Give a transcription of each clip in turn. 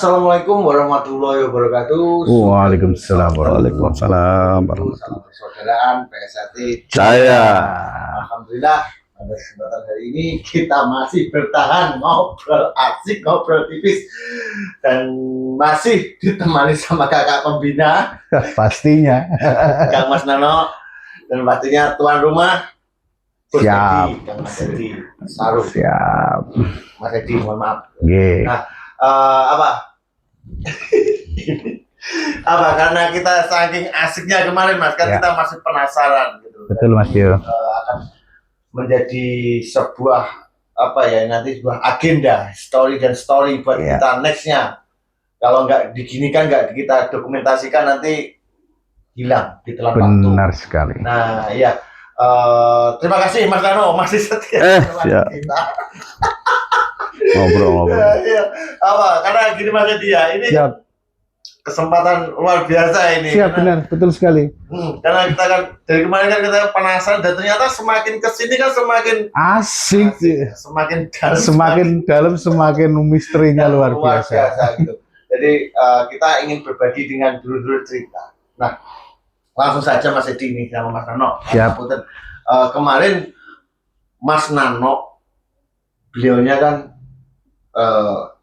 Assalamualaikum warahmatullahi wabarakatuh. Waalaikumsalam warahmatullahi wabarakatuh. Salam persaudaraan PSAT. Saya. Alhamdulillah pada kesempatan hari ini kita masih bertahan ngobrol asik, ngobrol tipis dan masih ditemani sama kakak pembina Pastinya. Kang Mas Nano dan pastinya tuan rumah Bos Siap. Edi, Kang Mas Edi Sarung. Siap. Mas Edi, mohon maaf. G. Nah, karena kita saking asiknya kemarin Mas, kan Ya. kita masih penasaran gitu. Betul Mas Yo. Akan menjadi sebuah nanti sebuah agenda story buat Ya. kita nextnya. Kalau nggak diginikan, nggak kita dokumentasikan, nanti hilang ditelan waktu. Benar sekali. Nah ya, terima kasih Mas Nano masih setia sama siap. kita. Ngobrol-ngobrol. Iya. Karena gini Mas Edi ya, ini Siap. kesempatan luar biasa ini. Siap, benar. Betul sekali. Karena kita kan dari kemarin kan kita penasaran, dan ternyata semakin kesini kan semakin Asik. semakin dalam, Semakin dalam, semakin misterinya luar biasa. gitu. Jadi kita ingin berbagi dengan dulur-dulur cerita. Nah, langsung saja Mas Edi nih sama Mas Nano. Siap. Kemarin Mas Nano, beliaunya kan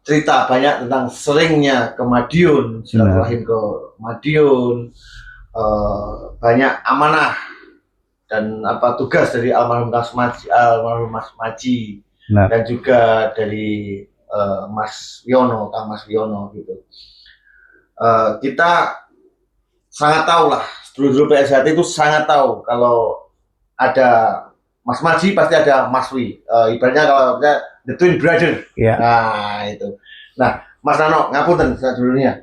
cerita banyak tentang seringnya ke Madiun, silaturahim ke Madiun, banyak amanah dan tugas dari almarhum Mas Maji, dan juga dari Mas Wiono, Kang Mas Wiono gitu. Kita sangat tahu lah, dulu PSHT itu sangat tahu kalau ada Mas Maji pasti ada Mas Wi. Ibaratnya kalau the twin brother. Ya. Nah itu. Nah Mas Nano, ngapunten dulunya.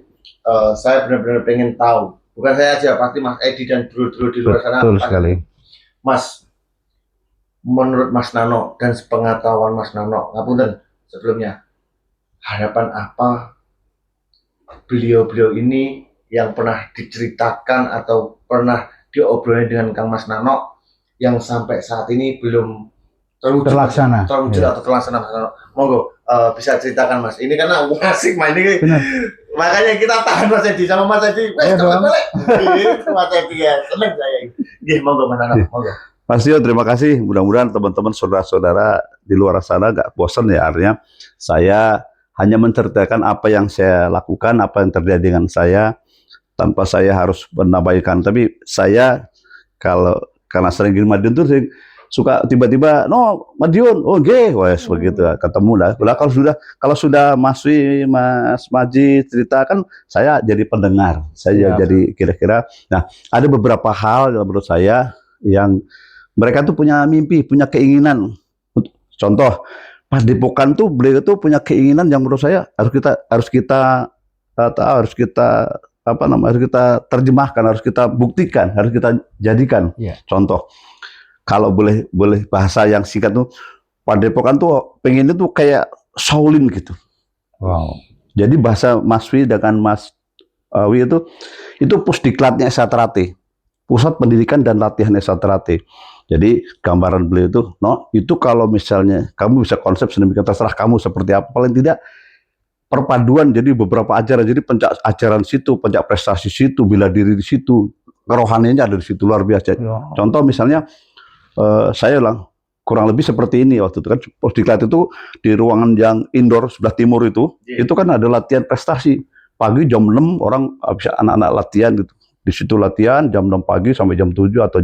Saya benar-benar pengen tahu. Bukan saya aja, pasti Mas Edi dan dulu di luar sana. Betul sekali. Mas, menurut Mas Nano dan sepengetahuan Mas Nano, ngapunten sebelumnya, harapan apa beliau-beliau ini yang pernah diceritakan atau pernah diobrolin dengan Kang Mas Nano yang sampai saat ini belum terlaksana Mas Nano. Monggo bisa ceritakan Mas. Ini karena asik main ini. Benar. Makanya kita tahan Mas Edi sama Mas Edi. Balik. Mas Edi ya, seneng saya. Nggih, monggo Mas Nano, monggo. Mas Yo, terima kasih. Mudah-mudahan teman-teman saudara-saudara di luar sana nggak bosan ya. Artinya saya hanya menceritakan apa yang saya lakukan, apa yang terjadi dengan saya, tanpa saya harus menambahkan. Tapi saya karena sering di Madiun tuh suka tiba-tiba Madiun, wes begitu ketemu dah. Kalau sudah Mas Maji cerita kan saya jadi pendengar, saya jadi kira-kira. Nah, ada beberapa hal menurut saya yang mereka tuh punya mimpi, punya keinginan. Contoh, Padepokan tuh beliau tuh punya keinginan yang menurut saya harus kita terjemahkan, harus kita buktikan, harus kita jadikan. Contoh, kalau boleh bahasa yang singkat tuh, Padepokan tuh pengennya tuh kayak Shaolin gitu. Wow. Jadi bahasa Mas Wi dengan Mas Wi itu pusdiklatnya Satrate, Pusat Pendidikan dan Latihan Satrate. Jadi gambaran beliau itu kalau misalnya kamu bisa konsep sedemikian, terserah kamu seperti apa, paling tidak perpaduan, jadi beberapa ajaran, jadi pencak ajaran situ, pencak prestasi situ, bela diri di situ, kerohaniannya ada di situ, luar biasa. Contoh misalnya saya kurang lebih seperti ini waktu itu kan, pusdiklat itu di ruangan yang indoor sebelah timur itu kan ada latihan prestasi pagi jam 6 orang bisa anak-anak latihan gitu, di situ latihan jam 6 pagi sampai jam 7 atau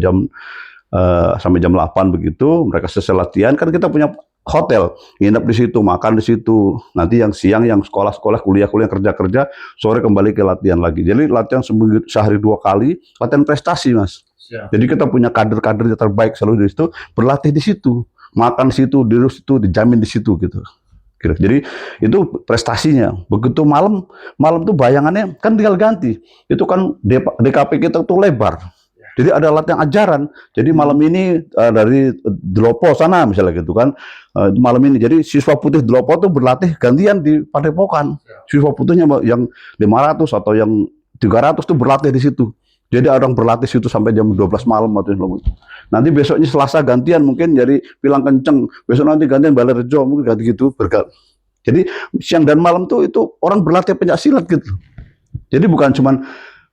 sampai jam 8 begitu, mereka selesai latihan kan kita punya hotel, nginep di situ, makan di situ. Nanti yang siang yang sekolah-sekolah, kuliah-kuliah, kerja-kerja, sore kembali ke latihan lagi. Jadi latihan sehari 2 kali, latihan prestasi Mas. Jadi kita punya kader-kader yang terbaik selalu di situ, berlatih di situ, makan di situ, di situ, dijamin di situ gitu. Jadi itu prestasinya. Begitu malam tuh bayangannya kan tinggal ganti. Itu kan DKP kita tuh lebar. Jadi ada latihan ajaran. Jadi malam ini dari Dlopo sana misalnya gitu kan. Malam ini jadi siswa putih Dlopo tuh berlatih gantian di Padepokan. Siswa putihnya yang 500 atau yang 300 tuh berlatih di situ. Jadi orang berlatih situ sampai jam 12 malam atau nanti besoknya Selasa gantian mungkin jadi Pilang Kenceng, besok nanti gantian Balai Rejo, mungkin ganti gitu Jadi siang dan malam tuh itu orang berlatih pencak silat gitu. Jadi bukan cuman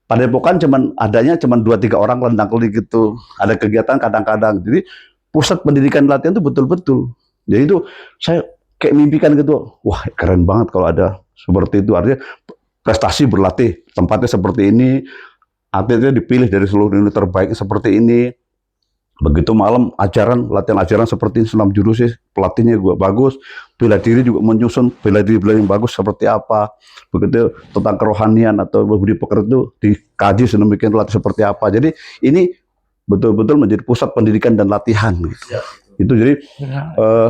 Padepokan cuman adanya cuman 2-3 orang lendang-lendang gitu. Ada kegiatan kadang-kadang. Jadi pusat pendidikan latihan itu betul-betul. Jadi itu saya kayak mimpikan gitu. Wah, keren banget kalau ada seperti itu. Artinya prestasi berlatih, tempatnya seperti ini, atletnya dipilih dari seluruh Indonesia terbaik seperti ini. Begitu malam latihan ajaran seperti senam jurus sih, pelatihnya juga bagus, bela diri juga menyusun bela diri yang bagus seperti apa. Begitu tentang kerohanian atau budi pekerti itu dikaji sedemikian latih seperti apa. Jadi ini betul-betul menjadi pusat pendidikan dan latihan gitu. Itu jadi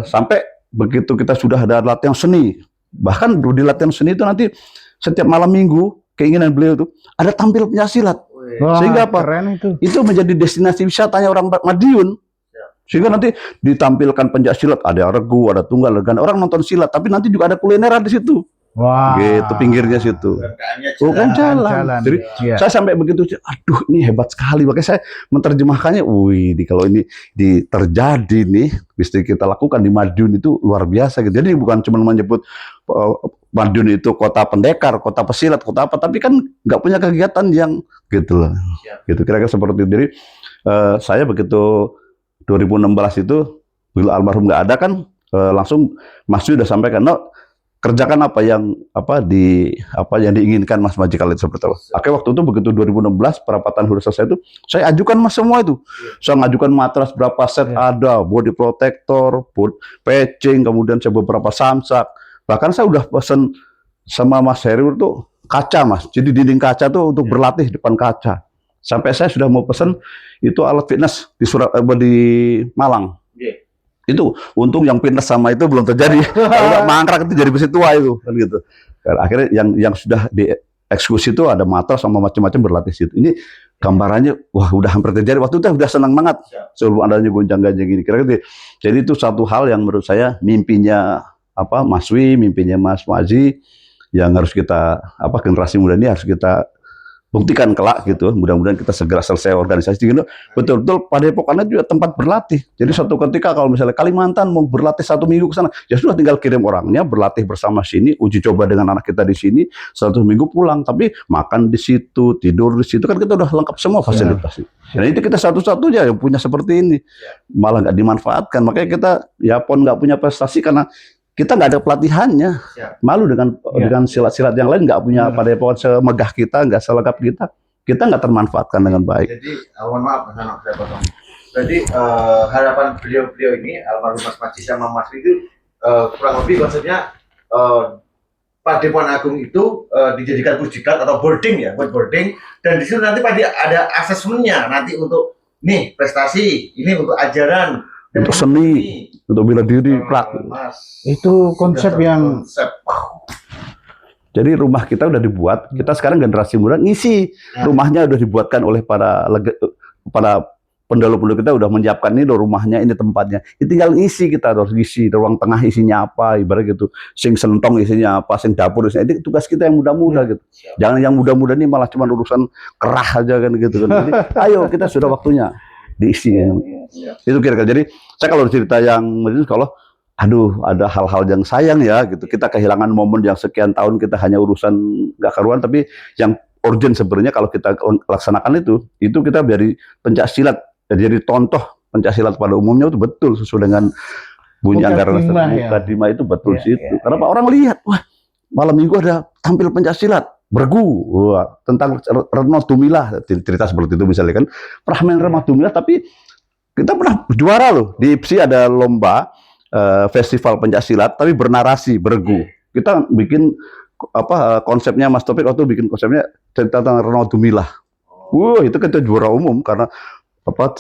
sampai begitu kita sudah ada latihan seni, bahkan di latihan seni itu nanti setiap malam minggu keinginan beliau itu ada tampil pencaksilat. Wah, Sehingga apa? keren itu. Itu menjadi destinasi wisatanya orang Madiun. Sehingga nanti ditampilkan pencak silat, ada regu, ada tunggal, ada ganda. Orang nonton silat, tapi nanti juga ada kulineran di situ. Wah. Gitu pinggirnya situ. Bukan jalan. Jadi saya sampai begitu, aduh ini hebat sekali. Makanya saya menerjemahkannya, wih, kalau ini terjadi nih, bisa kita lakukan di Madiun itu luar biasa gitu. Jadi bukan cuma menyebut Madiun itu kota pendekar, kota pesilat, kota apa, tapi kan nggak punya kegiatan yang gitu loh. Gitu kira-kira seperti itu. Jadi saya begitu 2016 itu bila almarhum nggak ada kan langsung Mas Wi udah sampaikan, no, kerjakan apa yang diinginkan Mas Majikal itu seperti itu. Oke, waktu itu begitu 2016 perapatan sudah selesai itu, saya ajukan Mas semua itu. Saya ngajukan matras berapa set ada, body protector, patching, kemudian saya beberapa samsak. Bahkan saya udah pesen sama Mas Heri itu kaca Mas. Jadi dinding kaca tuh untuk berlatih depan kaca. Sampai saya sudah mau pesen itu alat fitness di Malang. Itu untung yang fitness sama itu belum terjadi. Kalau mangkrak itu jadi besi tua itu kan gitu. Akhirnya yang sudah dieksekusi itu ada matras sama macam-macam berlatih situ. Ini gambarannya wah udah hampir terjadi. Waktu itu udah senang banget sebelum adanya gonjang-ganjing gini. Kira-kira jadi itu satu hal yang menurut saya mimpinya Mas Wi, mimpinya Mas Maji yang harus kita generasi muda ini harus kita buktikan kelak gitu. Mudah-mudahan kita segera selesai organisasi gitu. Betul-betul Padepokannya juga tempat berlatih. Jadi suatu ketika kalau misalnya Kalimantan mau berlatih 1 minggu ke sana, ya sudah tinggal kirim orangnya berlatih bersama sini, uji coba dengan anak kita di sini, 1 minggu pulang. Tapi makan di situ, tidur di situ kan kita udah lengkap semua fasilitas. Dan itu kita satu-satunya yang punya seperti ini. Malah nggak dimanfaatkan. Makanya kita ya pon nggak punya prestasi karena kita nggak ada pelatihannya, malu dengan silat-silat yang lain nggak punya Padepokan semegah kita, nggak selengkap kita nggak termanfaatkan dengan baik. Jadi mohon maaf Mas, saya potong. Jadi harapan beliau ini almarhum Mas Maji sama Mas Wi itu kurang lebih konsepnya Padepokan Agung itu dijadikan pusdiklat atau boarding ya, buat boarding, dan di situ nanti ada asesmennya nanti untuk nih prestasi, ini untuk ajaran. Untuk seni, untuk bela diri, itu konsep yang jadi rumah kita udah dibuat, kita sekarang generasi muda ngisi rumahnya udah dibuatkan oleh para pendahulu kita udah menyiapkan ini loh rumahnya, ini tempatnya. Ini tinggal ngisi, kita harus ngisi ruang tengah isinya apa, ibarat gitu. Sing sentong isinya apa, sing dapur isinya. Ini tugas kita yang muda-muda gitu. Jangan yang muda-muda ini malah cuma urusan kerah aja kan gitu kan. Jadi, ayo kita sudah waktunya diisi. Itu kira-kira. Jadi saya kalau cerita yang kalau ada hal-hal yang sayang ya gitu. Kita kehilangan momen yang sekian tahun kita hanya urusan nggak karuan, tapi yang urgent sebenarnya kalau kita laksanakan itu kita dari pencak silat jadi contoh pencak silat pada umumnya itu betul sesuai dengan bunyi anggaran Mukadimah itu betul situ. Karena orang lihat wah malam minggu ada tampil pencak silat. Bergu, tentang Retno Tumilah, cerita seperti itu misalnya kan, pernah main Retno Tumilah, tapi kita pernah juara loh, di IPSI ada lomba, festival pencak silat, tapi bernarasi, bergu. Kita bikin, konsepnya Mas Topik waktu bikin konsepnya cerita tentang Retno Tumilah. Itu kita juara umum, karena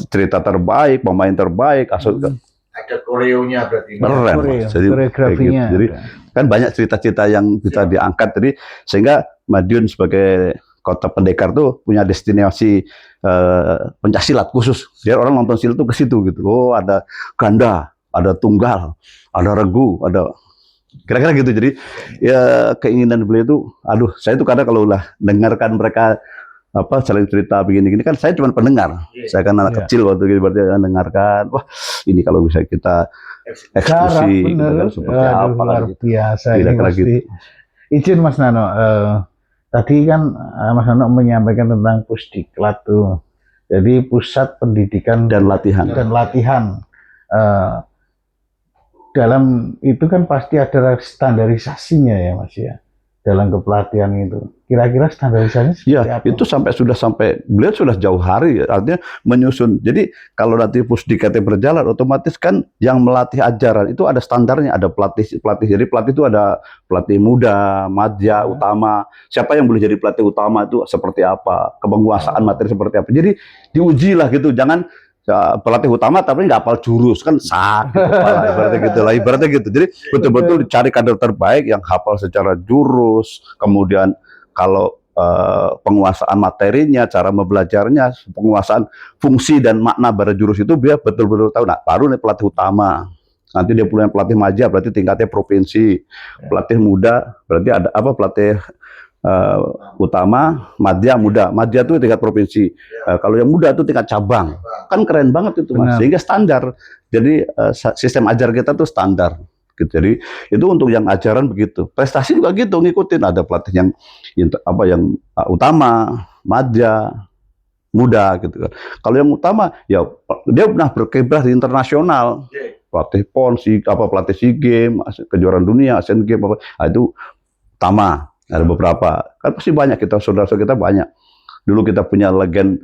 cerita terbaik, pemain terbaik, ada koreonya berarti. Keren, koreografinya. Jadi kan banyak cerita-cerita yang bisa diangkat, jadi sehingga Madiun sebagai kota pendekar tuh punya destinasi pencak silat khusus. Biar orang nonton silat tuh ke situ gitu. Oh ada ganda, ada tunggal, ada regu, ada kira-kira gitu. Jadi ya keinginan beliau itu, aduh saya tuh kadang kalau lah dengarkan mereka apa saling cerita begini-gini kan saya cuma pendengar. Saya kan anak kecil waktu itu berarti mendengarkan. Wah, ini kalau bisa kita eksekusi bener. gitu kan, seperti Aduh, apa luar gitu. biasa ini Kira-kira pasti. gitu. Izin Mas Nano, tadi kan Mas Nano menyampaikan tentang Pusdiklat tuh. Jadi Pusat Pendidikan Dan latihan. Eh, dalam itu kan pasti ada standarisasinya ya Mas ya. Dalam kepelatihan itu. Kira-kira standarisasinya seperti Ya, apa? itu sampai beliau sudah jauh hari, artinya menyusun. Jadi kalau nanti Pusdiklatnya berjalan, otomatis kan yang melatih ajaran itu ada standarnya, ada pelatih. Jadi pelatih itu ada pelatih muda, madya, utama. Siapa yang boleh jadi pelatih utama itu seperti apa, penguasaan materi seperti apa. Jadi diuji lah gitu, jangan pelatih utama tapi nggak hafal jurus kan sakit kepala ibaratnya gitu. Jadi betul-betul dicari kader terbaik yang hafal secara jurus, kemudian kalau penguasaan materinya, cara membelajarnya, penguasaan fungsi dan makna pada jurus itu dia betul-betul tahu. Nah, baru nih pelatih utama. Nanti dia punya pelatih madya berarti tingkatnya provinsi. Pelatih muda berarti ada apa pelatih utama, madya, muda. Madya itu tingkat provinsi. Kalau yang muda itu tingkat cabang. Kan keren banget itu Mas. Benar. Sehingga standar. Jadi sistem ajar kita tuh standar. Gitu. Jadi itu untuk yang ajaran begitu. Prestasi juga gitu ngikutin. Ada pelatih yang utama, madya, muda gitu kan. Kalau yang utama ya dia pernah berkiprah di internasional. Pelatih PON, pelatih SEA Games, kejuaraan dunia, Asian Games apa. Nah, itu utama. Ada beberapa, kan pasti banyak kita saudara-saudara kita banyak. Dulu kita punya legend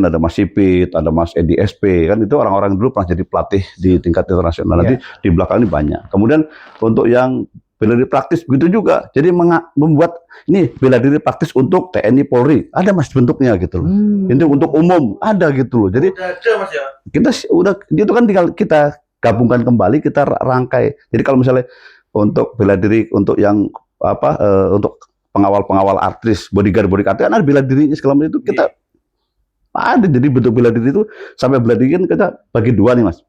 ada Mas Sipit, ada Mas Edi SP, kan itu orang-orang dulu pernah jadi pelatih di tingkat internasional. Nanti di belakang ini banyak. Kemudian untuk yang bela diri praktis begitu juga. Jadi membuat ini bela diri praktis untuk TNI Polri, ada Mas bentuknya gitu loh. Itu untuk umum ada gitu loh. Jadi ada Mas ya. kita udah itu kan tinggal kita gabungkan kembali, kita rangkai. Jadi kalau misalnya untuk bela diri untuk yang untuk pengawal artis, bodyguard kan ada bela dirinya segala macam itu kita ada. Jadi bentuk bela diri itu sampai bela diri kan kita bagi dua nih Mas.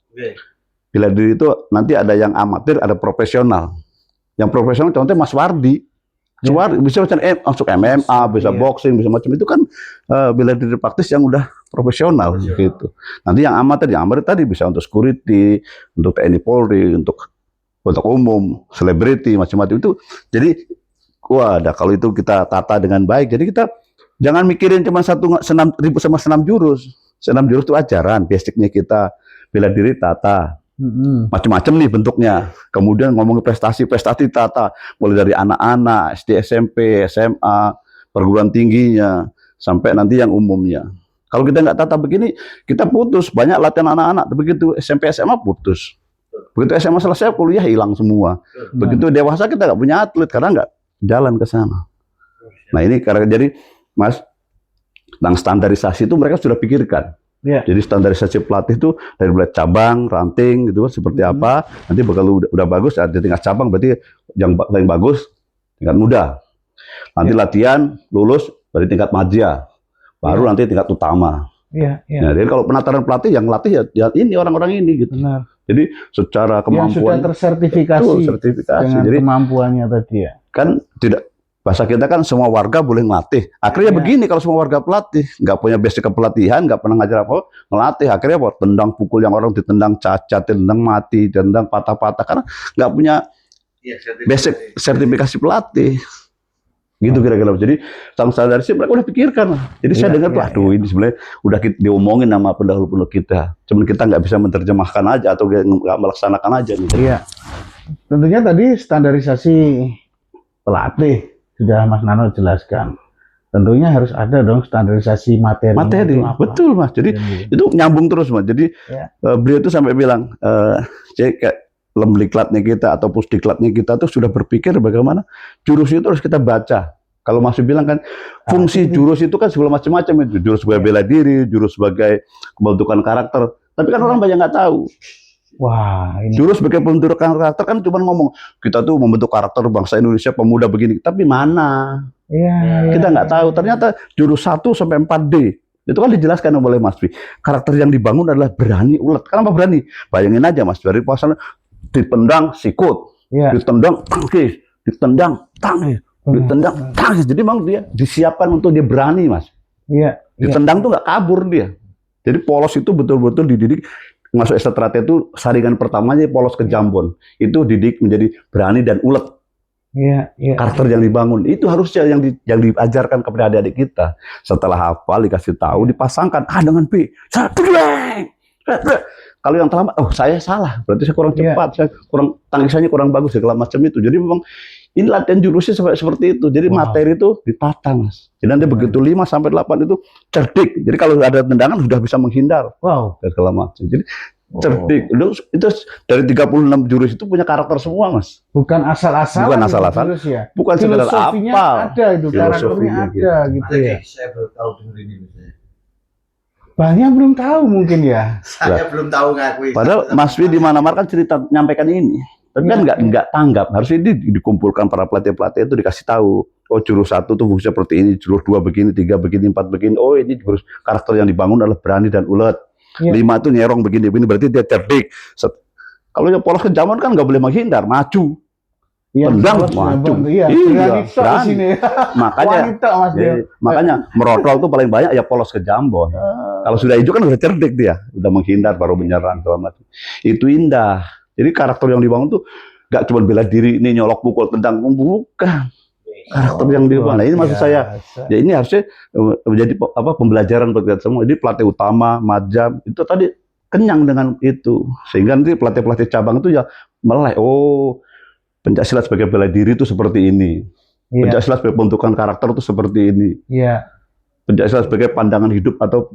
Bela diri itu nanti ada yang amatir, ada profesional. Yang profesional contohnya Mas Wardi. Bisa masuk MMA, bisa boxing, bisa macam itu kan bela diri praktis yang udah profesional gitu. Nanti yang amatir tadi bisa untuk security, untuk TNI Polri, untuk umum, selebriti, macam-macam itu. Jadi, kalau itu kita tata dengan baik. Jadi kita jangan mikirin cuma senam jurus. Senam jurus itu ajaran, basicnya kita bela diri tata. Macam-macam nih bentuknya. Kemudian ngomongin prestasi tata. Mulai dari anak-anak, SD, SMP, SMA, perguruan tingginya, sampai nanti yang umumnya. Kalau kita nggak tata begini, kita putus. Banyak latihan anak-anak, begitu SMP, SMA putus. Begitu SMA selesai, kuliah hilang semua. Begitu dewasa kita nggak punya atlet karena nggak jalan ke sana. Nah ini karena jadi Mas, tentang standarisasi itu mereka sudah pikirkan. Jadi standarisasi pelatih itu dari mulai cabang, ranting gitu seperti apa. Nanti bakal udah bagus di tingkat cabang berarti yang paling bagus tingkat muda. Nanti latihan lulus dari tingkat madya, baru nanti tingkat utama. Nah, jadi kalau penataran pelatih yang latih ya ini orang-orang ini gitu. Benar. Jadi secara kemampuan yang sudah tersertifikasi dengan jadi, kemampuannya tadi ya. Kan tidak bahasa kita kan semua warga boleh ngelatih. Akhirnya begini kalau semua warga pelatih, nggak punya basic kepelatihan, nggak pernah ngajar apa, ngelatih. Akhirnya tendang pukul yang orang ditendang cacat, tendang mati, tendang patah-patah karena nggak punya basic sertifikasi pelatih. Gitu kira-kira. Jadi standarisasi mereka udah pikirkan. Jadi saya dengar tuh, aduh ini sebenarnya udah diomongin sama pendahulu-pendahulu kita. Cuman kita nggak bisa menerjemahkan aja atau nggak melaksanakan aja nih. Iya. Tentunya tadi standarisasi pelatih sudah Mas Nano jelaskan. Tentunya harus ada dong standarisasi materi. Betul Mas. Jadi itu nyambung terus Mas. Jadi beliau itu sampai bilang, kayak lemdiklatnya kita atau pusdiklatnya kita tuh sudah berpikir bagaimana jurus itu harus kita baca. Kalau masih bilang kan fungsi jurus itu kan segala macam-macam itu. Jurus sebagai bela diri, jurus sebagai pembentukan karakter. Tapi kan orang banyak nggak tahu. Wah, ini jurus sebagai pembentukan karakter kan cuma ngomong kita tuh membentuk karakter bangsa Indonesia pemuda begini. Tapi mana? Kita nggak tahu. Ternyata jurus 1 sampai 4D. Itu kan dijelaskan oleh Mas Pi. Karakter yang dibangun adalah berani ulet. Kenapa berani? Bayangin aja Mas, dari pasangan ditendang sikut, ditendang tangkis, ditendang tangkis, ditendang tangkis. Jadi memang dia disiapkan untuk dia berani Mas. Iya. Ditendang tuh nggak kabur dia. Jadi Polos itu betul-betul dididik masuk Estrategia itu saringan pertamanya Polos ke Jambon. Itu didik menjadi berani dan ulet. Iya. Karakter yang dibangun itu harusnya yang diajarkan kepada adik-adik kita. Setelah hafal dikasih tahu dipasangkan A dengan B. Kalau yang terlambat, oh saya salah, berarti saya kurang cepat, saya kurang tangkisannya kurang bagus segala macam itu. Jadi memang ini latihan jurusnya seperti itu. Jadi materi itu ditata, Mas. Jadi nanti begitu 5 sampai 8 itu cerdik. Jadi kalau ada tendangan sudah bisa menghindar. Wow. Dan segala macam. Jadi cerdik. Itu dari 36 jurus itu punya karakter semua, Mas. Bukan asal-asalan. Bukan asal-asalan. Ya. Bukan sekedar filosofinya apa. ada itu, karakternya ada gitu ya. Saya baru tahu dengar ini. Banyak belum tahu mungkin ya. Saya belum tahu ngakui. Padahal Mas Wi di mana-mana kan cerita nyampaikan ini. Tapi kan nggak tanggap. Harusnya dikumpulkan para pelatih-pelatih itu dikasih tahu. Oh jurus 1 tuh fungsinya seperti ini, jurus 2 begini, 3 begini, 4 begini. Oh ini jurus karakter yang dibangun adalah berani dan ulet. 5 tuh nyerong begini, berarti dia cerdik. Kalau yang Polos ke Jambon kan nggak boleh menghindar, maju. Tendang, maju. Iya, berani. Makanya merotol tuh paling banyak ya Polos ke Jambon. Kalau sudah hijau kan udah cerdik dia, udah menghindar baru menyerang segala macam. Itu indah. Jadi karakter yang dibangun tuh gak cuma bela diri, ini nyolok pukul tendang, bukan. Karakter yang dibangun. Nah ini maksud saya. Ya ini harusnya menjadi pembelajaran buat kita semua. Jadi pelatih utama, Majam itu tadi kenyang dengan itu, sehingga nanti pelatih-pelatih cabang itu ya melek. Oh Pencaksilat sebagai bela diri itu seperti ini. Pencaksilat sebagai pembentukan karakter itu seperti ini. Pencaksilat sebagai pandangan hidup atau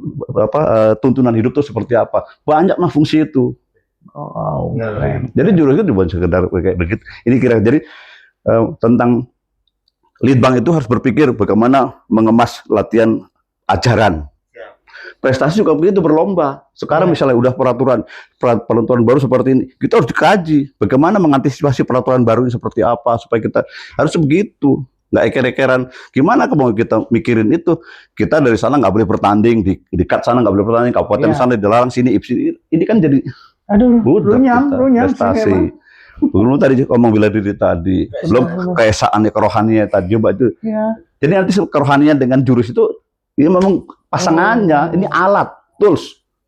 tuntunan hidup itu seperti apa. Banyak lah fungsi itu. Jadi jurus itu bukan sekedar kayak begitu. Ini kira jadi tentang Litbang itu harus berpikir bagaimana mengemas latihan ajaran. Prestasi juga begitu berlomba. Sekarang misalnya udah peraturan baru seperti ini, kita harus dikaji bagaimana mengantisipasi peraturan baru ini seperti apa supaya kita harus begitu, nggak eker-ekeran. Gimana kalau kita mikirin itu, kita dari sana nggak boleh bertanding, di kat sana nggak boleh bertanding, kabupaten sana dilarang sini, ini kan jadi runyam prestasi. Belum tadi ngomong bela diri tadi, belum keesaannya kerohaniannya tadi coba itu. Jadi nanti kerohanian dengan jurus itu ini memang pasangannya, ini alat,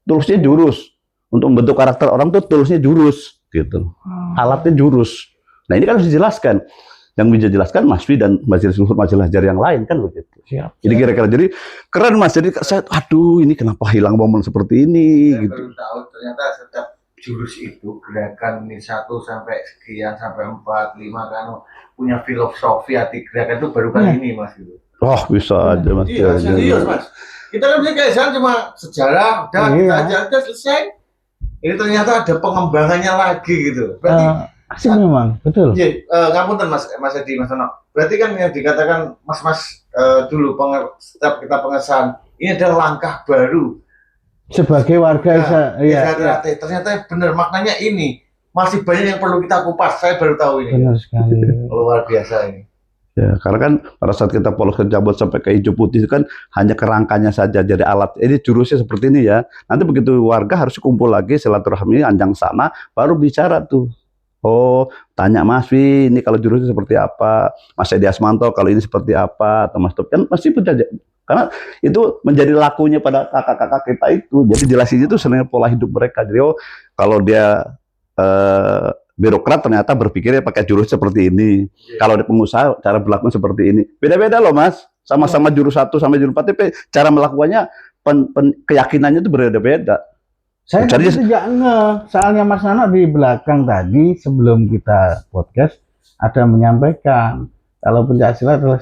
toolsnya jurus. Untuk membentuk karakter orang tuh toolsnya jurus, gitu. Alatnya jurus. Nah ini kan harus dijelaskan. Yang bisa jelaskan Mas Wi dan majalah Jar yang lain kan begitu. Jadi kira-kira jadi keren Mas. Jadi saya, aduh ini kenapa hilang momen seperti ini? Saya gitu. baru tahu ternyata setiap jurus itu gerakan ini 1 sampai sekian sampai 4, 5 kan punya filosofi arti gerakan itu baru kali ini Mas gitu. Oh bisa aja Mas. Iya, serius Mas. Kita kan bisa kayak cuma sejarah, udah kita aja udah selesai. Ini ternyata ada pengembangannya lagi gitu. Berarti asik memang, betul. Iya, ngapunten Mas Edi, Mas Ono. Berarti kan yang dikatakan Mas dulu setiap kita pengesahan, ini ada langkah baru sebagai warga ternyata benar maknanya ini. Masih banyak yang perlu kita kupas. Saya baru tahu ini. Benar sekali. Luar biasa ini. Ya, karena kan pada saat kita Polos ke Jambon sampai ke hijau putih itu kan hanya kerangkanya saja jadi alat. Ini jurusnya seperti ini ya. Nanti begitu warga harus kumpul lagi silaturahmi anjang sana baru bicara tuh. Oh, tanya Mas Wi, ini kalau jurusnya seperti apa? Mas Edi Asmanto kalau ini seperti apa? Atau Mas Top kan pasti punya. Karena itu menjadi lakunya pada kakak-kakak kita itu. Jadi jelasin itu sebenarnya pola hidup mereka. Jadi oh, kalau dia birokrat ternyata berpikirnya pakai jurus seperti ini. Kalau di pengusaha cara berlaku seperti ini. Beda-beda loh Mas. Sama-sama jurus 1 sampai jurus 4 tapi cara melakukannya keyakinannya itu berbeda-beda. Saya tidak ngeh. Soalnya Mas Nano di belakang tadi sebelum kita podcast ada menyampaikan kalau pencaksilat adalah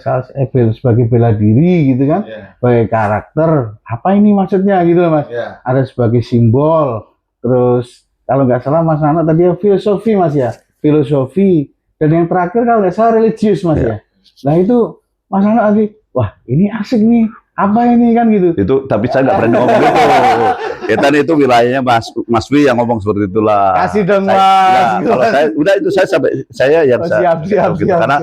sebagai bela diri gitu kan. Sebagai karakter. Apa ini maksudnya gitu Mas. Ada sebagai simbol. Terus kalau nggak salah Mas Nano tadi filosofi Mas ya, filosofi dan yang terakhir kalau nggak salah religius Mas ya. Nah itu Mas Nano tadi, wah ini asik nih, apa ini kan gitu. Itu tapi saya nggak berani ngomong gitu. Ya tadi itu wilayahnya Mas Wi yang ngomong seperti itulah. Kasih dong Mas. Ya, kalau saya udah itu saya yang siap, karena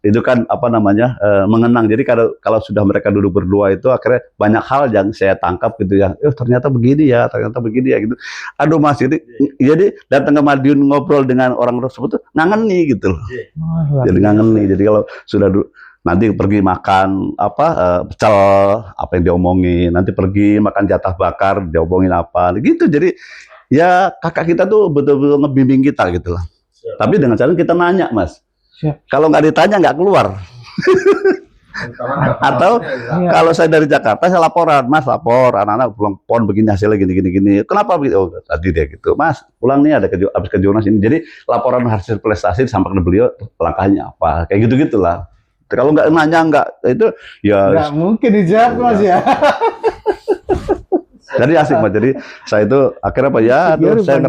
itu kan apa namanya mengenang. Jadi kalau sudah mereka duduk berdua itu akhirnya banyak hal yang saya tangkap gitu ya. Ternyata begini ya gitu. Aduh Mas jadi datang ke Madiun ngobrol dengan orang tersebut tuh ngangen nih gitu loh. Jadi ngangen nih. Jadi kalau sudah nanti pergi makan pecel, apa yang diomongin, nanti pergi makan jatah bakar, diomongin apa, gitu. Jadi ya kakak kita tuh betul-betul ngebimbing kita gitu lah. Siap. Tapi dengan cara kita nanya, Mas. Siap. Kalau nggak ditanya nggak keluar. Atau kalau saya dari Jakarta saya laporan, Mas lapor anak-anak pulang pon begini hasilnya gini. Kenapa begitu? Oh, tadi dia gitu, Mas pulang nih ada habis kejuaraan ini. Jadi laporan hasil prestasi disampaikan ke beliau, langkahnya apa, kayak gitu gitulah. Kalau nggak nanya nggak itu ya Nggak mungkin dijawab Mas ya. jadi asik Mas. Jadi saya itu akhirnya apa ya, aduh, saya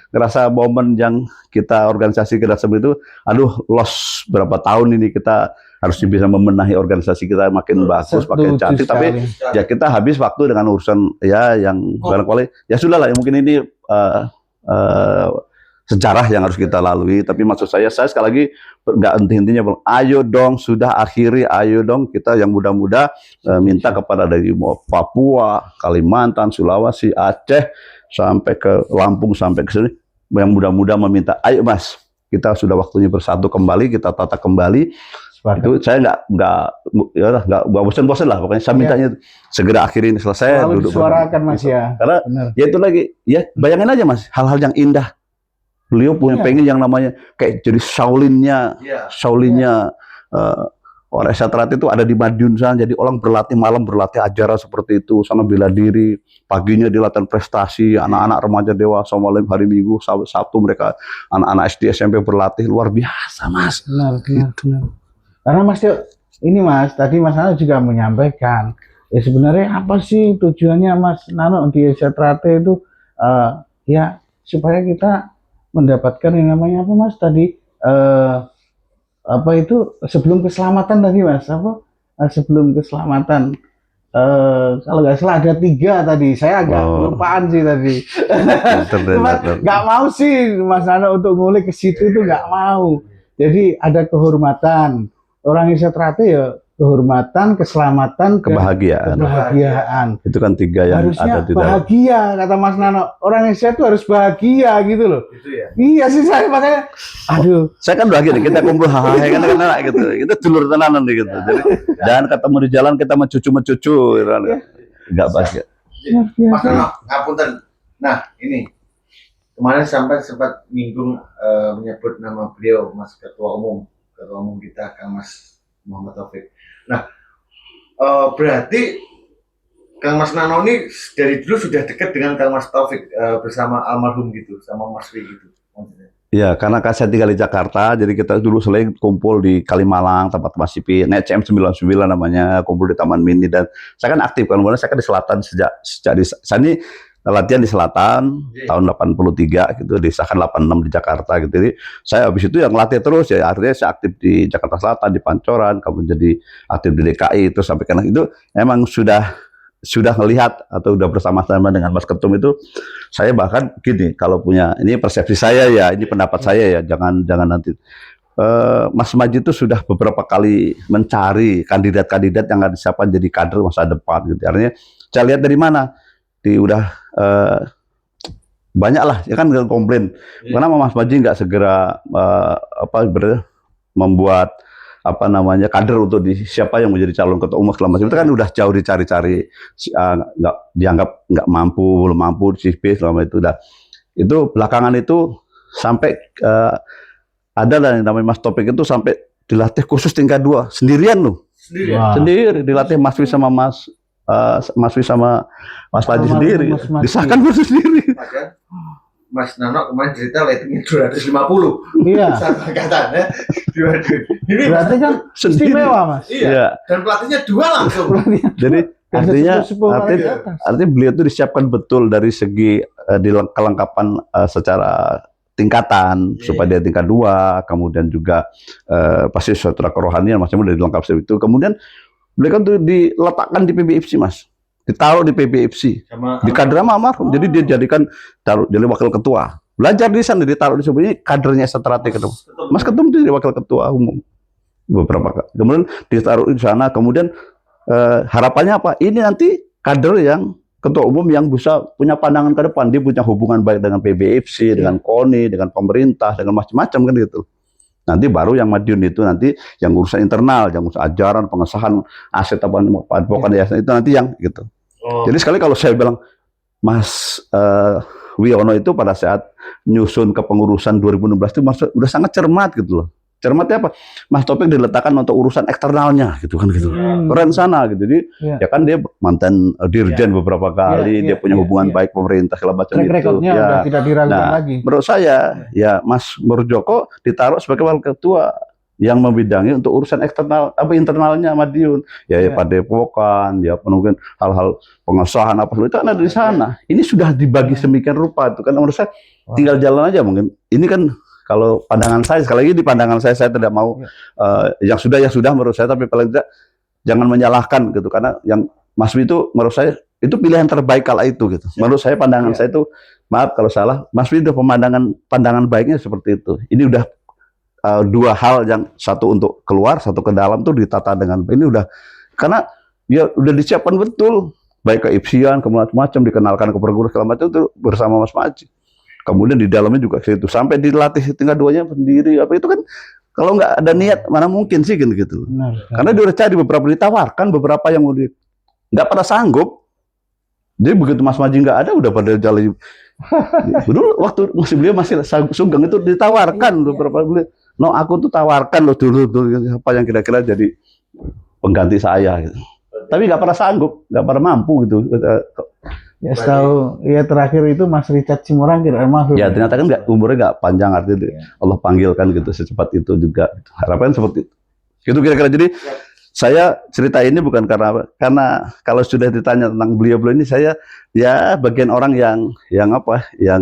ngerasa momen yang kita organisasi kita sebelum itu, aduh lost berapa tahun ini kita harus bisa membenahi organisasi kita makin bagus, makin cantik, tapi ya kita habis waktu dengan urusan ya yang barangkali ya sudah lah, ya mungkin ini sejarah yang harus kita lalui. Tapi maksud saya sekali lagi nggak henti-hentinya, ayo dong sudah akhiri, ayo dong kita yang muda-muda minta kepada dari Papua, Kalimantan, Sulawesi, Aceh sampai ke Lampung sampai ke sini, yang muda-muda meminta, ayo Mas kita sudah waktunya bersatu kembali, kita tata kembali. Itu saya nggak bosan-bosan lah, pokoknya saya mintanya segera akhir ini selesai. Selalu disuarakan Mas ya. Karena ya itu lagi, ya bayangin aja Mas, hal-hal yang indah. Beliau punya pengen yang namanya kayak jadi Shaolinnya orang Satrate itu ada di Madiun sana. Jadi orang berlatih malam, berlatih ajaran seperti itu, sana bela diri, paginya di latihan prestasi, anak-anak remaja dewasa malam hari Minggu, Sabtu mereka anak-anak SD SMP berlatih luar biasa Mas. Benar. Karena Mas ini Mas, tadi Mas Nano juga menyampaikan, ya sebenarnya apa sih tujuannya Mas Nano di Satrate itu, ya supaya kita mendapatkan yang namanya apa Mas tadi, apa itu sebelum keselamatan tadi Mas, sebelum keselamatan, kalau nggak salah ada 3 tadi, saya agak kelupaan sih tadi. Nggak mau sih Mas Nano untuk ngulik ke situ itu nggak mau. Jadi ada kehormatan. Orang Satrate ya kehormatan, keselamatan, kebahagiaan. Itu kan 3 yang harusnya ada di dalam. Bahagia kata Mas Nano. Orang Indonesia itu harus bahagia gitu loh. Gitu ya? Iya sih saya makanya. Aduh. Saya kan udah gini, kita kumpul hahaha kan anak gitu. Kita dulur tenanan gitu. Jadi dan ketemu di jalan kita mencucu enggak bahagia. Mas Nano, ngapunten. Nah, ini kemarin sampai sempat nyinggung menyebut nama beliau Mas Ketua Umum kita Kang Mas Muhammad Taufik. Nah, berarti Kang Mas Nano ini dari dulu sudah dekat dengan Kang Mas Taufik bersama almarhum gitu, sama Mas Wi gitu. Iya, karena saya tinggal di Jakarta, jadi kita dulu sering kumpul di Kalimalang, tempat Mas Sipi, CM99 namanya, kumpul di Taman Mini, dan saya kan aktif, kan saya kan di selatan sejak saya ini latihan di selatan tahun 83 gitu, disahkan 86 di Jakarta gitu. Jadi saya habis itu yang latih terus ya, artinya saya aktif di Jakarta Selatan, di Pancoran, kemudian jadi aktif di DKI itu sampai karena itu emang sudah melihat atau udah bersama-sama dengan Mas Ketum itu, saya bahkan gini, kalau punya ini persepsi saya ya, ini pendapat saya ya, jangan nanti Mas Maji itu sudah beberapa kali mencari kandidat-kandidat yang akan siapa jadi kader masa depan gitu. Artinya saya lihat dari mana udah banyak lah ya kan komplain karena Mas Maji nggak segera membuat apa namanya kader untuk siapa yang menjadi calon ketua umum segala macam, itu kan udah jauh dicari-cari, nggak dianggap nggak mampu, belum mampu di CV selama itu. Dah itu belakangan itu sampai ada lah yang namanya Mas Topik itu sampai dilatih khusus tingkat 2 sendirian loh, sendiri dilatih Mas Wi sama Mas Wi sama Mas Paji sendiri, disahkan khusus sendiri. Mas Nano kemarin cerita ratingnya 250. Iya. Sama katanya. Ini berarti kan istimewa Mas. Iya. Dan pelatihnya 2 langsung. Jadi artinya beliau itu disiapkan betul dari segi kelengkapan secara tingkatan supaya dia tingkat 2, kemudian juga pasti secara kerohanian macam-macam dari lengkap seperti itu. Kemudian beliau kan tuh diletakkan di PBFC Mas, ditaruh di PBFC di kader almarhum, jadi dia jadikan jadi wakil ketua, belajar di sana, ditaruh di sebenarnya kadernya Satrate Ketum. Mas Ketum itu jadi wakil ketua umum beberapa kali, kemudian ditaruh di sana. Kemudian harapannya apa? Ini nanti kader yang ketua umum yang bisa punya pandangan ke depan, dia punya hubungan baik dengan PBFC, dengan KONI, dengan pemerintah, dengan macam-macam kan gitu. Nanti baru yang Madiun itu nanti yang urusan internal, yang urusan ajaran, pengesahan aset apa padepokan yayasan itu nanti yang gitu. Oh. Jadi sekali kalau saya bilang Mas Wiono itu pada saat nyusun kepengurusan 2016 itu udah sangat cermat gitu loh. Cermatnya apa? Mas Topik diletakkan untuk urusan eksternalnya gitu kan gitu. Keren sana gitu. Jadi ya kan dia mantan dirjen beberapa kali, dia punya hubungan baik pemerintah segala macam itu. Rekodnya udah tidak diragukan lagi. Menurut saya ya Mas Murjoko ditaruh sebagai wakil ketua yang membidangi untuk urusan eksternal apa internalnya Madiun. Ya padepokan, ya mungkin hal-hal pengesahan apa itu kan ada di sana. Ini sudah dibagi sedemikian rupa itu kan menurut saya tinggal jalan aja mungkin. Ini kan kalau pandangan saya, sekali lagi di pandangan saya tidak mau yang sudah menurut saya, tapi paling tidak jangan menyalahkan gitu, karena yang Mas Wi itu menurut saya itu pilihan terbaik kala itu gitu. Menurut saya pandangan saya itu, maaf kalau salah, Mas Wi itu pandangan baiknya seperti itu. Ini udah dua hal, yang satu untuk keluar, satu ke dalam tuh ditata dengan ini udah, karena ya udah disiapkan betul, baik ke Ipsian, ke macam-macam, dikenalkan ke perguruan segala macam itu bersama Mas Maji. Kemudian di dalamnya juga situ sampai dilatih tingkat 2-nya sendiri apa itu kan kalau nggak ada niat mana mungkin sih gitu. Karena dia udah cari beberapa, ditawarkan beberapa yang udah nggak pada sanggup. Jadi begitu Mas Maji nggak ada udah pada jalan. Dulu waktu beliau masih Sugeng itu ditawarkan beberapa beliau. No aku tuh tawarkan loh dulu apa yang kira-kira jadi pengganti saya gitu. Tapi nggak pada sanggup, nggak pada mampu gitu. Ya setahu ya terakhir itu Mas Richard Simorangkir almarhum. Ya ternyata kan umurnya nggak panjang, artinya Allah panggilkan gitu secepat itu juga. Harapan seperti itu. Itu kira-kira. Jadi saya cerita ini bukan karena kalau sudah ditanya tentang beliau ini, saya ya bagian orang yang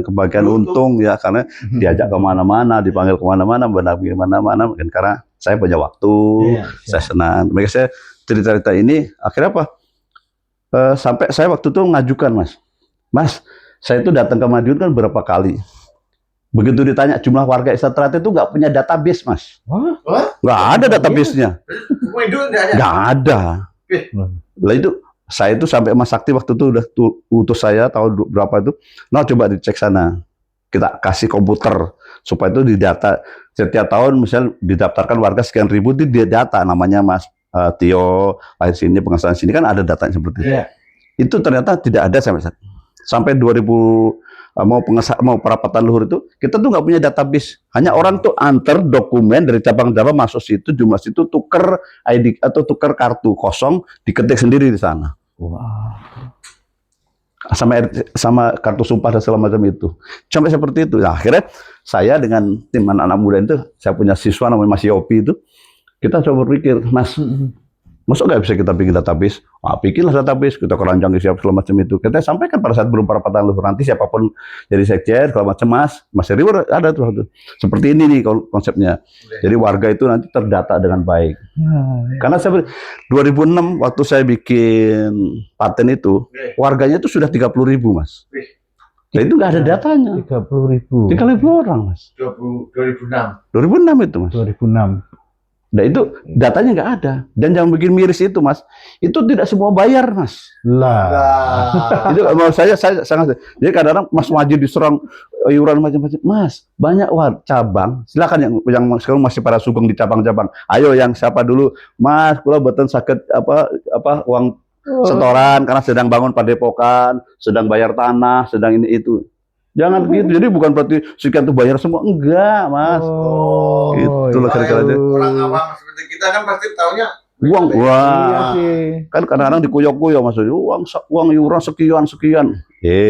kebagian untung ya, karena diajak kemana-mana, dipanggil kemana-mana, mendampingi kemana-mana, mungkin karena saya punya waktu, saya senang. Makanya saya cerita-cerita ini akhirnya apa? Sampai saya waktu itu ngajukan, Mas, saya itu datang ke Madiun kan berapa kali. Begitu ditanya jumlah warga Esatrate itu nggak punya database, Mas. Nggak ada database-nya. Nggak ada. Lah itu saya itu sampai Mas Sakti waktu itu udah utus saya tahun berapa itu. Nah coba dicek sana. Kita kasih komputer supaya itu didata. Setiap tahun misal didaftarkan warga sekian ribu, itu dia data namanya Mas Tio, lahir sini, pengesahan sini, kan ada datanya seperti itu. Itu ternyata tidak ada sampai 2000 mau perapatan luhur itu kita tuh nggak punya database. Hanya orang tuh antar dokumen dari cabang-cabang masuk situ, jumlah situ, tuker ID atau tuker kartu kosong, diketik sendiri di sana. Sama kartu sumpah dan segala macam itu. Sampai seperti itu. Nah, akhirnya saya dengan tim anak-anak muda itu, saya punya siswa namanya Mas Yopi itu, kita coba berpikir, Mas, masuk nggak bisa kita bikin database? Bikinlah database, kita keranjang siap segala macam itu. Kita sampaikan pada saat belum perapatan luhur, nanti siapapun jadi sekjen, segala macam, Mas Heri ada tuh. Seperti ini nih konsepnya. Jadi warga itu nanti terdata dengan baik. Karena 2006 waktu saya bikin paten itu, warganya itu sudah 30.000, Mas. Nah, itu nggak ada datanya. 30.000 orang, Mas. 2006 itu, Mas. 2006. Nah itu datanya nggak ada. Dan yang bikin miris itu, Mas, itu tidak semua bayar, Mas. Itu mau saya sangat. Jadi kadang-kadang Mas Maji diserang iuran macam-macam. Mas, banyak cabang. Silakan yang sekarang masih pada Sugeng di cabang-cabang. Ayo yang siapa dulu, Mas, kula boten sakit uang setoran karena sedang bangun padepokan, sedang bayar tanah, sedang ini itu. Jangan begitu. Jadi bukan berarti sekian tuh bayar semua, enggak, Mas. Itu loh kira-kira aja. Orang awam seperti kita kan pasti taunya uang. Kan kadang-kadang dikuyok-kuyok, Mas. Uang iuran sekian.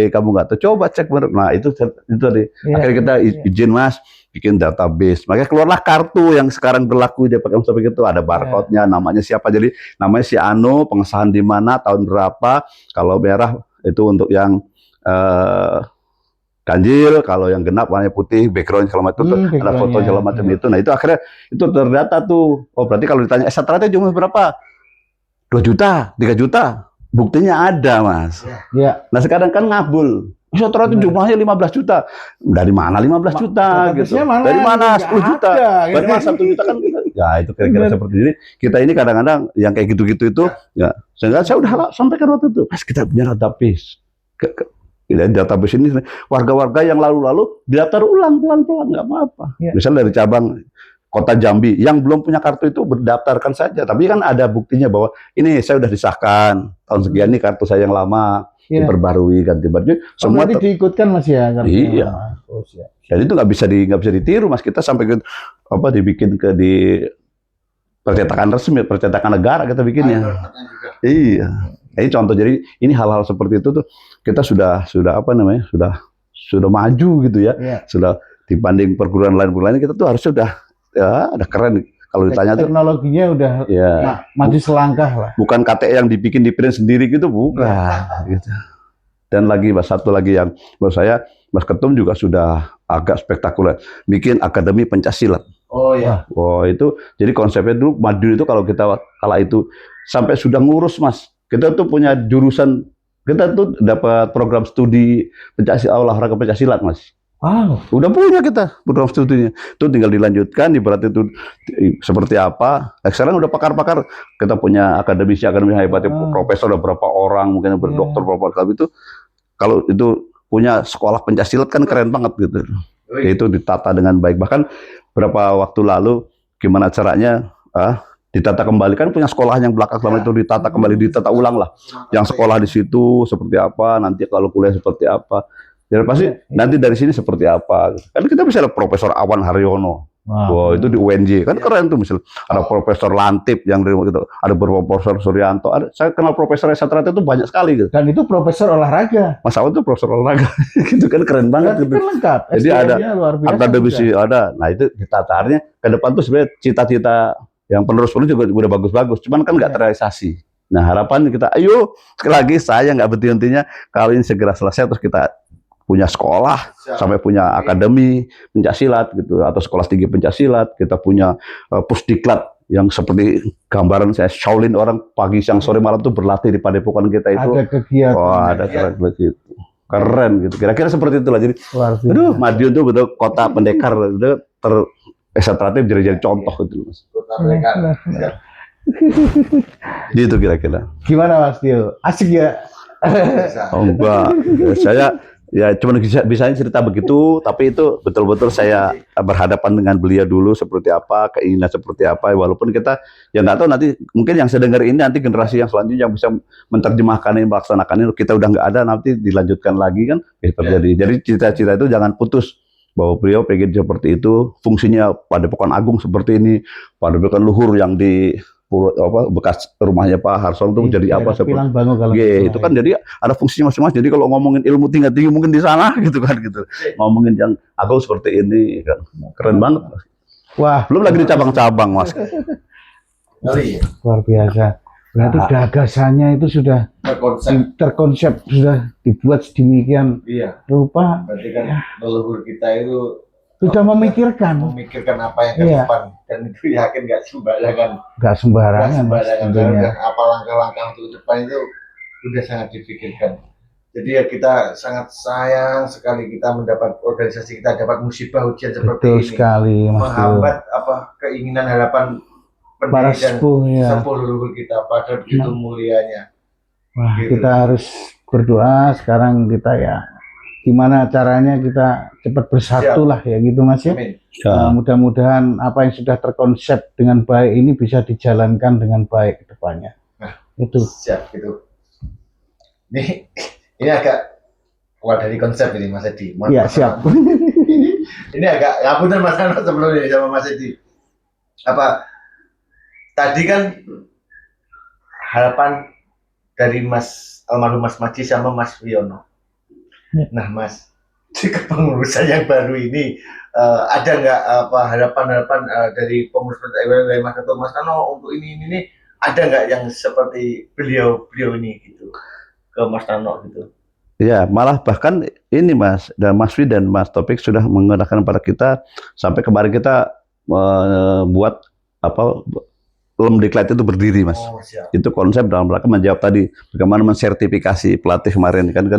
Kamu nggak tahu. Coba cek bener. Nah, itu tadi. Akhirnya kita izin, Mas, bikin database. Makanya keluarlah kartu yang sekarang berlaku di pakai sampai itu, ada barcode-nya, namanya siapa. Jadi namanya si Anu, pengesahan di mana, tahun berapa. Kalau merah itu untuk yang ganjil, kalau yang genap warna putih, background segala macam tuh ada foto segala macam itu. Nah itu akhirnya itu terdata tuh. Oh berarti kalau ditanya Esatrate jumlah berapa? 2 juta, 3 juta. Buktinya ada, Mas. Nah sekarang kan ngabul. Esatrate jumlahnya 15 juta. Dari mana 15 juta gitu? Dari mana 10 juta? Dari mana 1 juta kan? Ya itu kira-kira seperti ini. Kita ini kadang-kadang yang kayak gitu-gitu itu, ya. Sehingga saya udah sampaikan waktu itu. Mas kita punya database. Database ini warga-warga yang lalu-lalu didaftar ulang pelan-pelan, nggak apa-apa. Misalnya dari cabang Kota Jambi yang belum punya kartu itu berdaftarkan saja. Tapi kan ada buktinya bahwa ini saya udah disahkan tahun sekian nih kartu saya yang lama diperbarui ganti baju. Semua berarti diikutkan Mas ya kartunya. Iya. Oh, siap. Jadi itu nggak bisa ditiru Mas. Kita sampai ke dibikin di percetakan resmi, percetakan negara kita bikinnya. Iya. Ini contoh. Jadi ini hal-hal seperti itu tuh kita sudah sudah maju gitu ya. Sudah dibanding perguruan lain kita tuh harusnya udah keren. Kalau ditanya tuh teknologinya udah maju selangkah lah. Bukan KTE yang dibikin di print sendiri gitu, bukan. Gitu. Dan lagi satu lagi yang menurut saya Mas Ketum juga sudah agak spektakuler, bikin Akademi Pencaksilat. Oh ya. Oh itu jadi konsepnya dulu maju itu kalau kita kala itu sampai sudah ngurus Mas. Kita tuh punya jurusan, kita tuh dapat program studi olahraga Pencaksilat Mas. Wow. Udah punya kita program studinya. Itu tinggal dilanjutkan, ibarat itu seperti apa. Sekarang udah pakar-pakar. Kita punya akademisi hebat, profesor ada berapa orang, mungkin berdokter berapa kali itu. Kalau itu punya sekolah Pencaksilat kan keren banget gitu. Itu ditata dengan baik. Bahkan berapa waktu lalu gimana caranya ditata kembali, kan punya sekolah yang belakang selama itu ditata kembali, ditata ulang lah. Yang sekolah di situ seperti apa, nanti kalau kuliah seperti apa. Jadi pasti nanti dari sini seperti apa. Kan kita bisa lihat Profesor Awan Haryono. Wow, itu di UNJ kan keren tuh, misalnya ada Profesor Lantip yang dari gitu, ada beberapa Profesor Suryanto. Saya kenal Profesor Satrate itu banyak sekali gitu. Dan itu profesor olahraga. Mas Awan itu profesor olahraga. Gitu kan keren banget gitu. Kan lengkap. Jadi ada akademisi ada. Nah itu ditataannya ke depan tuh sebenarnya cita-cita yang penerus-penerus juga udah bagus-bagus. Cuman kan nggak terrealisasi. Nah harapan kita, ayo sekali lagi saya nggak berhenti-hentinya kalau ini segera selesai terus kita punya sekolah, sampai punya akademi Pencaksilat gitu, atau sekolah tinggi Pencaksilat. Kita punya pusdiklat yang seperti gambaran saya Shaolin, orang pagi siang sore malam tuh berlatih di padepokan kita itu. Ada kegiatan. Ada keren gitu. Keren gitu. Kira-kira seperti itulah. Jadi aduh, Madiun tuh betul kota pendekar, udah terestratif jadi contoh gitu Mas. Kota pendekar. Gitu kira-kira. Gimana Mas Tio? Asik ya? Oh enggak. Saya ya cuma bisa cerita begitu, tapi itu betul-betul saya berhadapan dengan beliau dulu seperti apa, keinginan seperti apa, walaupun kita ya nggak tahu nanti mungkin yang saya dengar ini nanti generasi yang selanjutnya yang bisa menerjemahkan ini, melaksanakan ini, kita udah nggak ada, nanti dilanjutkan lagi kan terjadi. Jadi cita-cita itu jangan putus, bahwa beliau pengen seperti itu, fungsinya Padepokan Agung seperti ini, Padepokan Luhur yang di bekas rumahnya Pak Harsono itu jadi apa seperti itu kan, jadi ada fungsinya masing-masing. Jadi kalau ngomongin ilmu tinggi mungkin di sana gitu kan gitu, ngomongin yang agung seperti ini kan keren banget. Wah, belum lagi di cabang-cabang Mas. Luar biasa. Berarti gagasannya itu sudah terkonsep, sudah dibuat sedemikian rupa. Berarti kan leluhur kita itu sudah memikirkan apa yang ke depan, dan itu yakin nggak sembarangan tentunya. Apa langkah-langkah untuk depan itu sudah sangat dipikirkan. Jadi ya kita sangat sayang sekali kita mendapat organisasi kita dapat musibah ujian seperti ini. Sekali, menghambat keinginan harapan para sepuh leluhur kita pada begitu mulianya. Wah, gitu. Kita harus berdoa sekarang kita ya. Gimana caranya kita cepat bersatu lah ya gitu Mas ya. Mudah-mudahan apa yang sudah terkonsep dengan baik ini bisa dijalankan dengan baik ke depannya. Nah, itu. Siap gitu. Ini agak keluar dari konsep ini Mas Edi. Iya siap. ini agak ngapunten Mas Ano sebelumnya sama Mas Edi. Tadi kan harapan dari almarhum Mas Maji sama Mas Wiono. Nah Mas, di kepengurusan yang baru ini ada nggak harapan-harapan dari pengurus dari Mas Ketum Mas Tano untuk ini ada nggak yang seperti beliau ini gitu ke Mas Tano gitu? Ya, malah bahkan ini Mas dan Mas Wi dan Mas Topik sudah menggunakan pada kita sampai kemarin kita buat Lemdiklat itu berdiri Mas. Itu konsep dalam rangka menjawab tadi bagaimana mensertifikasi pelatih kemarin kan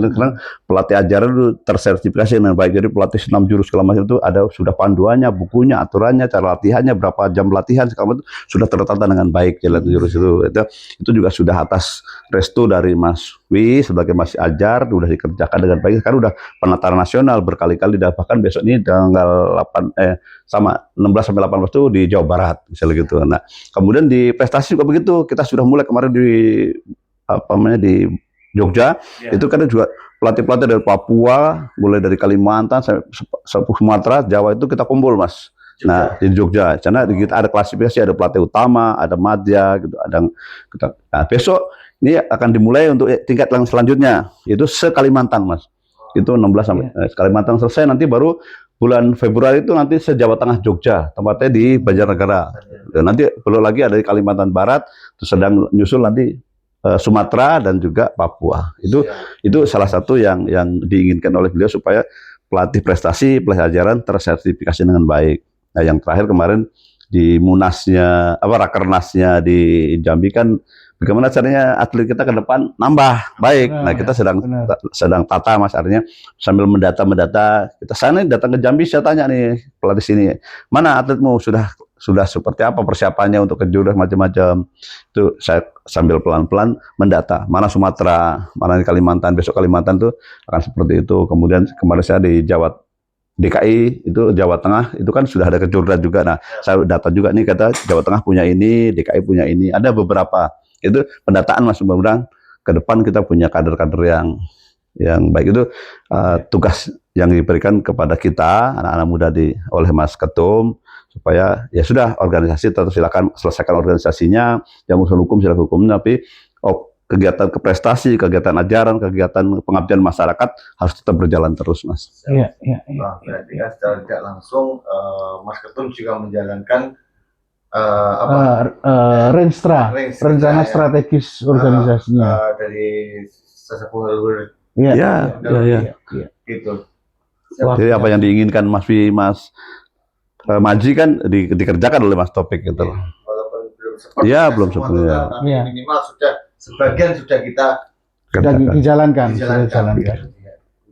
pelatih ajaran itu tersertifikasi dengan baik. Jadi pelatih 6 jurus segala macam itu ada sudah panduannya, bukunya, aturannya, cara latihannya, berapa jam latihan segala macam itu sudah tertata dengan baik jalan jurus itu juga sudah atas restu dari Mas sebagai masih ajar udah dikerjakan dengan baik. Sekarang udah penataran nasional berkali-kali, dan bahkan besok ini tanggal 16 sampai 18 itu di Jawa Barat misalnya gitu. Nah, kemudian di prestasi juga begitu. Kita sudah mulai kemarin di di Jogja, itu kan juga pelatih-pelatih dari Papua, mulai dari Kalimantan sampai Sumatera, Jawa itu kita kumpul, Mas. Nah, di Jogja, karena kita ada klasifikasi, ada pelatih utama, ada madya, gitu. Nah, besok ini akan dimulai untuk tingkat yang selanjutnya, itu se-Kalimantan, Mas. Itu 16 sampai Kalimantan selesai, nanti baru bulan Februari itu nanti se-Jawa Tengah Jogja, tempatnya di Banjarnegara. Nanti belum lagi ada di Kalimantan Barat, terus sedang nyusul nanti Sumatera dan juga Papua. Itu salah satu yang diinginkan oleh beliau supaya pelatih prestasi, pelajaran tersertifikasi dengan baik. Nah, yang terakhir kemarin di Munasnya, Rakernasnya di Jambi kan, bagaimana caranya atlet kita ke depan nambah baik. Nah, kita sedang tata, Mas, artinya sambil mendata, kita sana datang ke Jambi, saya tanya nih pelatih sini, mana atletmu, sudah seperti apa persiapannya untuk ke jurus macam-macam. Itu saya sambil pelan-pelan mendata, mana Sumatera, mana di Kalimantan, besok Kalimantan tuh akan seperti itu. Kemudian kemarin saya di DKI, itu Jawa Tengah, itu kan sudah ada kejuruan juga. Nah, saya data juga nih, kata Jawa Tengah punya ini, DKI punya ini, ada beberapa. Itu pendataan, Mas, mudah-mudahan ke depan kita punya kader-kader yang baik. Itu tugas yang diberikan kepada kita, anak-anak muda oleh Mas Ketum, supaya ya sudah, organisasi tetap silakan selesaikan organisasinya, yang urusan hukum silakan hukumnya, tapi kegiatan keprestasi, kegiatan ajaran, kegiatan pengabdian masyarakat harus tetap berjalan terus, Mas. Iya. Berarti kan secara tidak langsung Mas Ketum juga menjalankan Renstra, rencana strategis organisasinya dari sesepuh leluhur. Iya. Gitu. Jadi apa yang diinginkan Mas Maji kan dikerjakan oleh Mas Topik gitu loh. Walaupun belum seperti belum sepenuhnya. tapi minimal sebagian sudah kita dijalankan.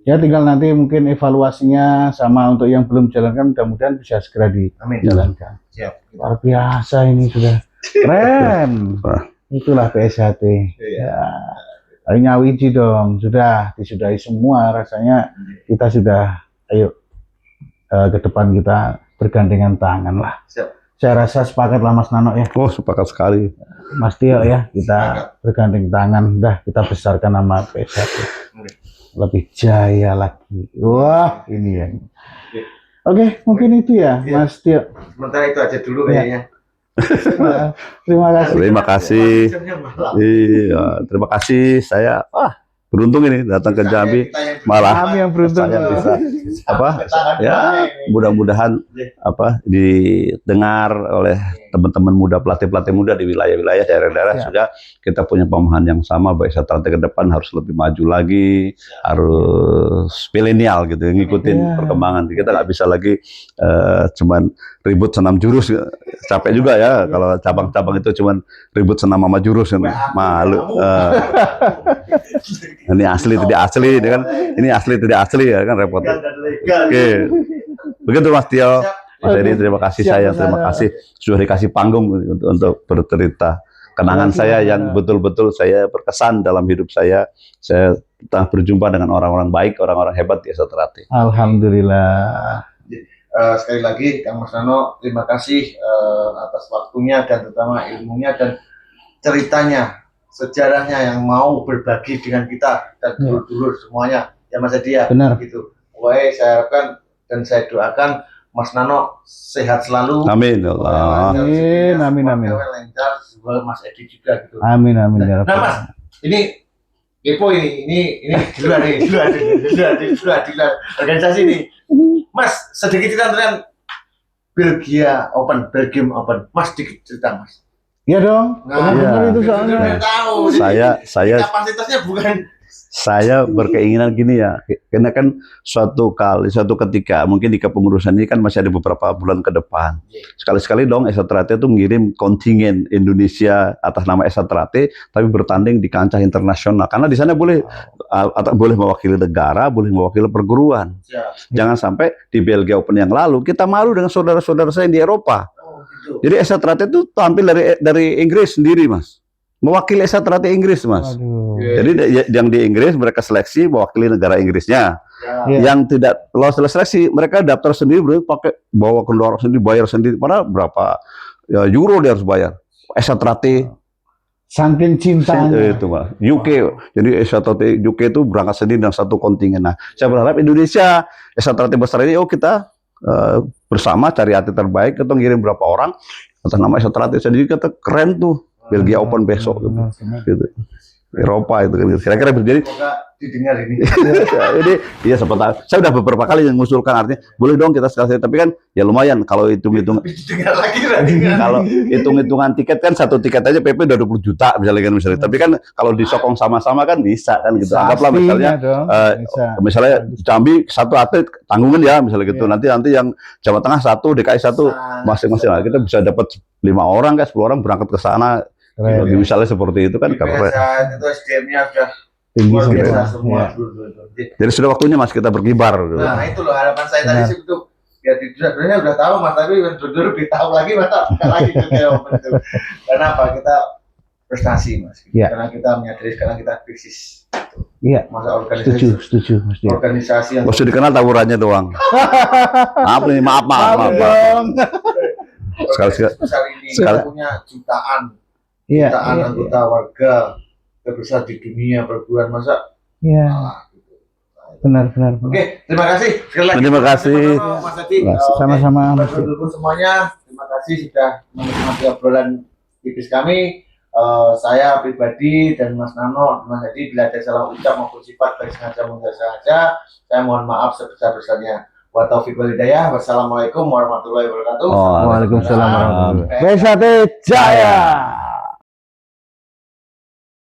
Ya, tinggal nanti mungkin evaluasinya sama untuk yang belum dijalankan, mudah-mudahan bisa segera dijalankan. Siap. Luar biasa, ini sudah keren. Itulah PSHT. Ya. Akhirnya Wiji dong, sudah disudahi semua, rasanya kita sudah, ayo ke depan kita bergandengan tangan lah. Siap. Saya rasa sepakat lah, Mas Nano ya. Oh, sepakat sekali. Mas Tio ya, kita bergandeng tangan, kita besarkan nama PSHT. Lebih jaya lagi. Wah, ini ya. Oke, mungkin itu ya, Mas Tio. Sementara itu aja dulu kayaknya. Terima kasih. Terima kasih. Iya, terima kasih. Saya beruntung ini datang ke Jambi, malah kami yang beruntung. saya bisa mudah-mudahan didengar oleh teman-teman muda, pelatih-pelatih muda di wilayah-wilayah daerah-daerah, sudah kita punya pemahaman yang sama bahwa strategi ke depan harus lebih maju lagi, harus milenial gitu, ngikutin perkembangan. Kita nggak bisa lagi cuman ribut senam jurus, capek juga ya kalau cabang-cabang itu cuman ribut senam sama jurus, malu. Ini asli tidak asli, ini asli tidak asli ya kan, repot. Oke, begitu Mas Tio. Jadi terima kasih, terima kasih sudah dikasih panggung untuk bercerita kenangan saya yang betul-betul saya berkesan dalam hidup saya. Saya telah berjumpa dengan orang-orang baik, orang-orang hebat di Esatrate. Alhamdulillah. Sekali lagi Kang Mas Nano, terima kasih atas waktunya dan terutama ilmunya dan ceritanya, sejarahnya yang mau berbagi dengan kita dan dulur-dulur semuanya ya, Mas Edi ya. Benar. Gitu. Pokoknya saya harapkan dan saya doakan Mas Nano sehat selalu. Amin ya Allah. Amin. Lancar, Mas Edi juga gitu. Amin. Nah, Mas, ini kepo ini dulu organisasi ini. Mas, sedikit cerita tentang Belgium Open. Mas, sedikit cerita, Mas. Iya dong. Itu soalnya. Tahu. Saya kapasitasnya bukan. Saya berkeinginan gini ya, karena kan suatu ketika mungkin di kepengurusan ini kan masih ada beberapa bulan ke depan. Sekali-sekali dong Esatrate itu mengirim kontingen Indonesia atas nama Esatrate, tapi bertanding di kancah internasional. Karena di sana boleh mewakili negara, boleh mewakili perguruan. Jangan sampai di Belgia Open yang lalu kita malu dengan saudara-saudara saya di Eropa. Jadi Esatrate itu tampil dari Inggris sendiri, Mas. mewakili Ekstraterat Inggris, Mas. Waduh. Jadi yang di Inggris mereka seleksi mewakili negara Inggrisnya. Ya. Iya. Yang tidak lolos seleksi mereka daftar sendiri, berarti pakai bawa kendaraan sendiri, bayar sendiri. Padahal berapa ya, euro dia harus bayar. Ekstraterat Saking cintanya. itu, Mas. UK. Jadi Ekstraterat UK itu berangkat sendiri dengan satu kontingen. Nah, saya berharap Indonesia Ekstraterat besar ini, kita bersama cari atlet terbaik, kita ngirim berapa orang atas nama Ekstraterat. Jadi kita keren tuh. Belgia Open besok gitu. Gitu. Eropa itu kan. Kira-kira jadi Semoga didengar ini. ini iya sempat saya udah beberapa kali yang mengusulkan, artinya boleh dong kita sekali, tapi kan ya lumayan kalau hitung-hitung Didengar lagi nanti. kalau hitung-hitungan tiket kan satu tiket aja PP udah 20 juta misalnya, tapi kan kalau disokong sama-sama kan bisa kan gitu. Anggaplah misalnya dong, bisa. misalnya Jambi satu atlet tanggungan ya misalnya gitu. Nanti yang Jawa Tengah satu, DKI satu, masing-masing. Nah, kita bisa dapat 5 orang kan, 10 orang berangkat ke sana. Keren. Gitu, misalnya seperti itu kan keren. Itu SDM-nya sudah Tinggi luar biasa semua. semua. Ya. Jadi sudah waktunya Mas kita berkibar. Gitu. Nah itu loh harapan saya tadi Nah. sih itu. Ya sebenarnya udah tahu Mas, tapi jujur lebih tahu lagi Mas, bukan lagi itu. Kenapa kita prestasi Mas? Ya. Karena kita menyadari sekarang kita krisis. Iya. Masa organisasi. Setuju, Mas Dio. Organisasi yang Maksud dikenal tawurannya doang. Maaf nih, maaf. dong. Sekali-sekali. besar ini Sekali. kita punya jutaan Iya, jutaan iya, anggota warga terbesar di dunia per bulan, masa iya. kalah gitu. Benar. Oke, terima kasih sekali lagi. Terima kasih. Mas Adi. Sama-sama. Oke, teman-teman semuanya, terima kasih sudah menikmati obrolan tipis kami. Saya pribadi dan Mas Nano, Mas Adi, bila ada salah ucap maupun sifat baik sengaja maupun tidak sengaja, saya mohon maaf sebesar-besarnya. Wa taufiq wal hidayah. Wassalamualaikum warahmatullahi wabarakatuh. Waalaikumsalam warahmatullahi wabarakatuh. Besate Jaya.